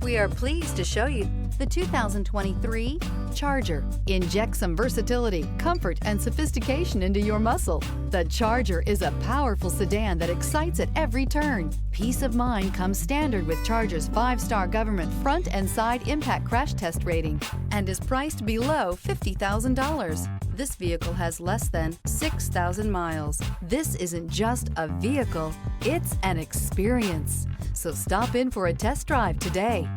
We are pleased to show you the 2023 Charger. Inject some versatility, comfort, and sophistication into your muscle. The Charger is a powerful sedan that excites at every turn. Peace of mind comes standard with Charger's 5-star government front and side impact crash test rating and is priced below $50,000. This vehicle has less than 6,000 miles. This isn't just a vehicle, it's an experience. So stop in for a test drive today.